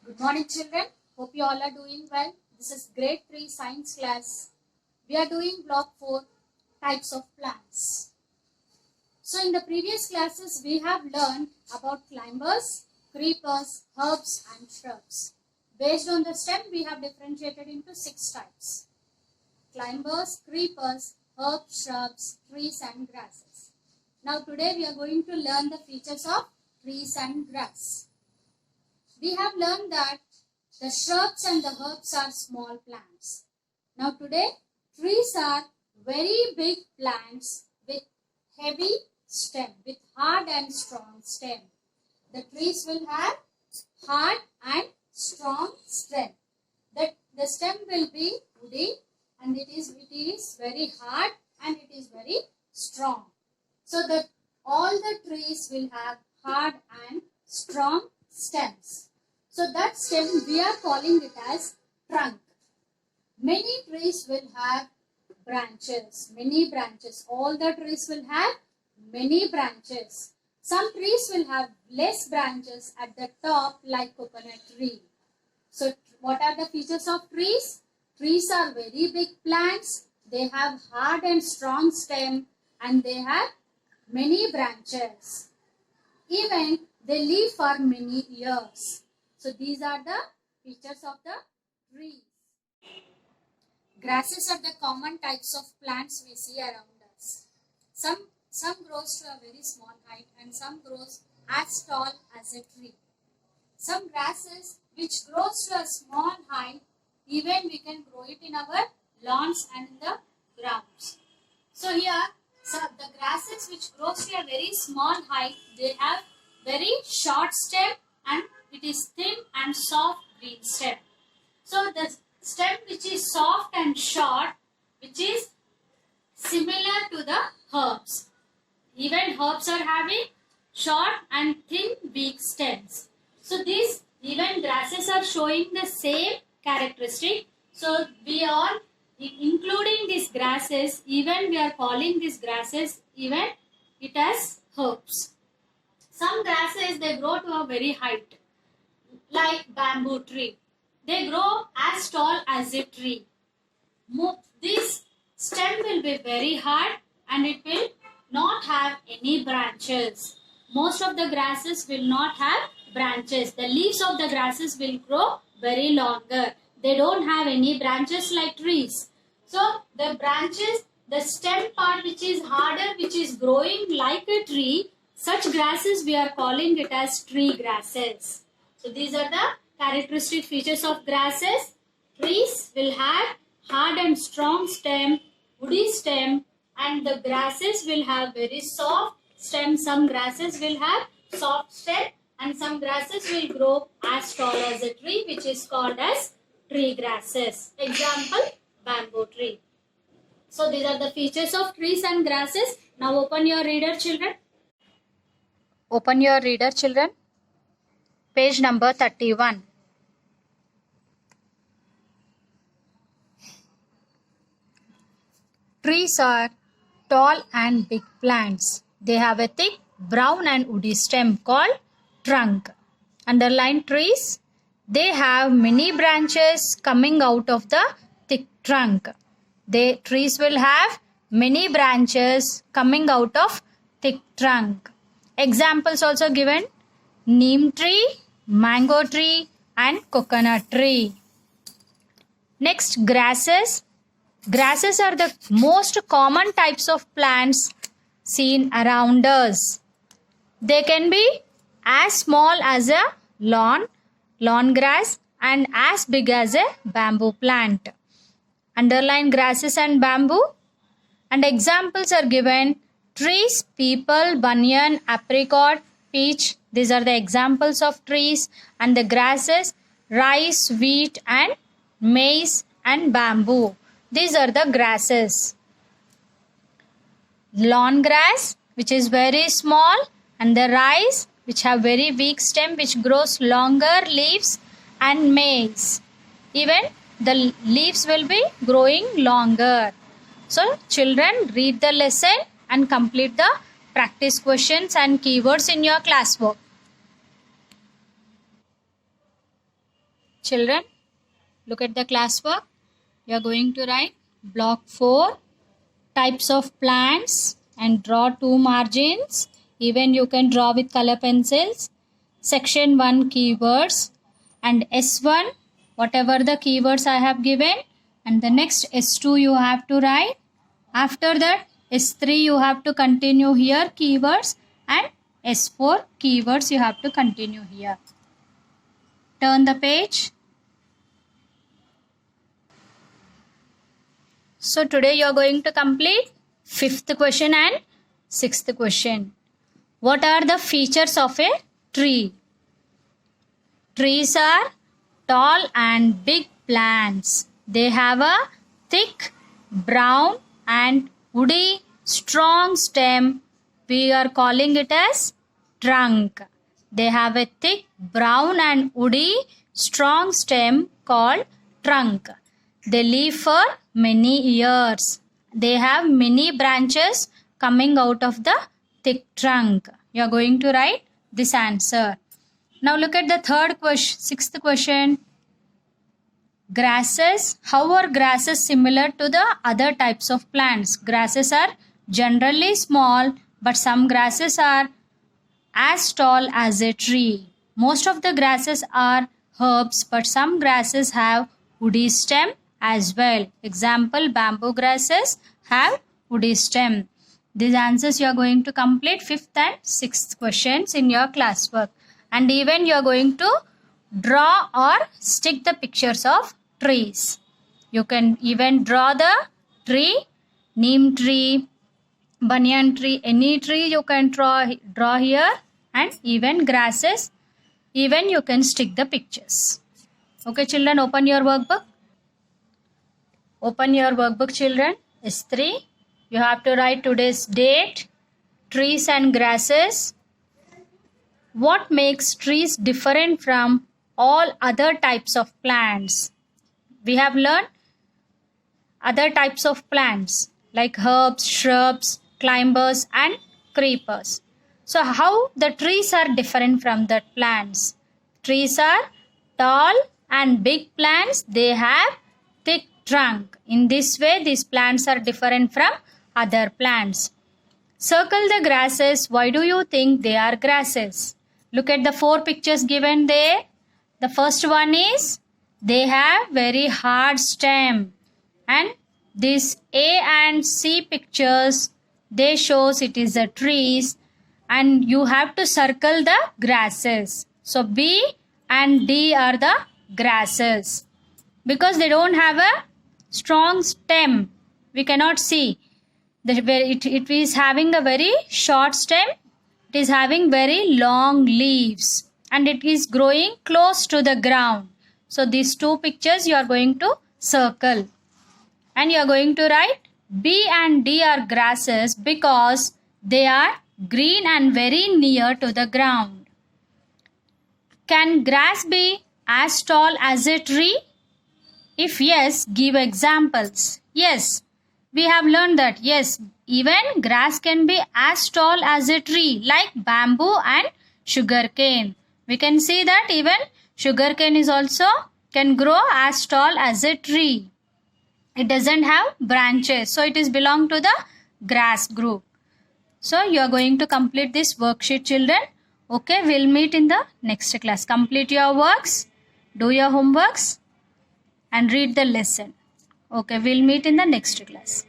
Good morning, children. Hope you all are doing well. This is grade 3 science class. We are doing block 4, types of plants. So in the previous classes, we have learned about climbers, creepers, herbs and shrubs. Based on the stem, we have differentiated into 6 types. Climbers, creepers, herbs, shrubs, trees and grasses. Now today we are going to learn the features of trees and grass. We have learned that the shrubs and the herbs are small plants. Now today, trees are very big plants with heavy stem, with hard and strong stem. The trees will have hard and strong stem. The stem will be woody and it is very hard and it is very strong. So that all the trees will have hard and strong stems. So that stem we are calling it as trunk. Many trees will have branches, many branches. All the trees will have many branches. Some trees will have less branches at the top like coconut tree. So what are the features of trees? Trees are very big plants. They have hard and strong stem and they have many branches. Even they live for many years. So these are the features of the trees. Grasses are the common types of plants we see around us. Some grows to a very small height and some grows as tall as a tree. Some grasses which grows to a small height, even we can grow it in our lawns and in the grounds. So here, the grasses which grows to a very small height, they have very short stem and it is thin and soft green stem. So the stem which is soft and short, which is similar to the herbs. Even herbs are having short and thin weak stems. So these even grasses are showing the same characteristic. So we are including these grasses, even we are calling these grasses even it as herbs. Some grasses they grow to a very height, like bamboo tree. They grow as tall as a tree. This stem will be very hard and it will not have any branches. Most of the grasses will not have branches. The leaves of the grasses will grow very longer. They don't have any branches like trees. So the branches, the stem part which is harder, which is growing like a tree, such grasses we are calling it as tree grasses. So these are the characteristic features of grasses. Trees will have hard and strong stem, woody stem, and the grasses will have very soft stem. Some grasses will have soft stem and some grasses will grow as tall as a tree, which is called as tree grasses. Example, bamboo tree. So these are the features of trees and grasses. Now open your reader, children. Open your reader, children. Page number 31. Trees are tall and big plants. They have a thick brown and woody stem called trunk. Underline trees. They have many branches coming out of the thick trunk. Trees will have many branches coming out of thick trunk. Examples also given: neem tree, mango tree and coconut tree. Next, grasses. Grasses are the most common types of plants seen around us. They can be as small as a lawn grass and as big as a bamboo plant. Underline grasses and bamboo. And examples are given: trees, peepal, banyan, apricot, peach. These are the examples of trees. And the grasses: rice, wheat and maize and bamboo. These are the grasses. Lawn grass, which is very small, and the rice, which have very weak stem, which grows longer leaves, and maize. Even the leaves will be growing longer. So children, read the lesson and complete the practice questions and keywords in your classwork. children, look at the classwork. You are going to write block 4 types of plants and draw 2 margins. Even you can draw with color pencils. Section 1 keywords and S1 whatever the keywords I have given, and the next S2 you have to write. After that S3 you have to continue here keywords, and S4 keywords you have to continue here. Turn the page. So today you are going to complete 5th question and 6th question. What are the features of a tree? Trees are tall and big plants. They have a thick, brown and woody, strong stem. We are calling it as trunk. They have a thick, brown and woody, strong stem called trunk. They live for many years. They have many branches coming out of the thick trunk. You are going to write this answer. Now look at the 6th question. Grasses. How are grasses similar to the other types of plants? Grasses are generally small, but some grasses are as tall as a tree. Most of the grasses are herbs, but some grasses have woody stem as well. Example, bamboo grasses have woody stem. These answers you are going to complete 5th and 6th questions in your classwork. And even you are going to draw or stick the pictures of trees. You can even draw the tree, neem tree, banyan tree, any tree you can draw here, and even grasses. Even you can stick the pictures. Okay children, open your workbook. Open your workbook children. S3. You have to write today's date, trees and grasses. What makes trees different from all other types of plants? We have learned other types of plants like herbs, shrubs, climbers and creepers. So how the trees are different from the plants? Trees are tall and big plants. They have thick trunk. In this way, these plants are different from other plants. Circle the grasses. Why do you think they are grasses? Look at the 4 pictures given there. The first one is they have very hard stem, and these A and C pictures, they shows it is a trees, and you have to circle the grasses. So B and D are the grasses because they don't have a strong stem. We cannot see. It is having a very short stem. It is having very long leaves and it is growing close to the ground. So these 2 pictures you are going to circle. And you are going to write B and D are grasses because they are green and very near to the ground. Can grass be as tall as a tree? If yes, give examples. Yes, we have learned that. Yes, even grass can be as tall as a tree like bamboo and sugarcane. We can see that even sugarcane is also can grow as tall as a tree. It doesn't have branches, so it is belong to the grass group. So you are going to complete this worksheet children. Okay, we'll meet in the next class. Complete your works, do your homeworks and read the lesson. Okay, we'll meet in the next class.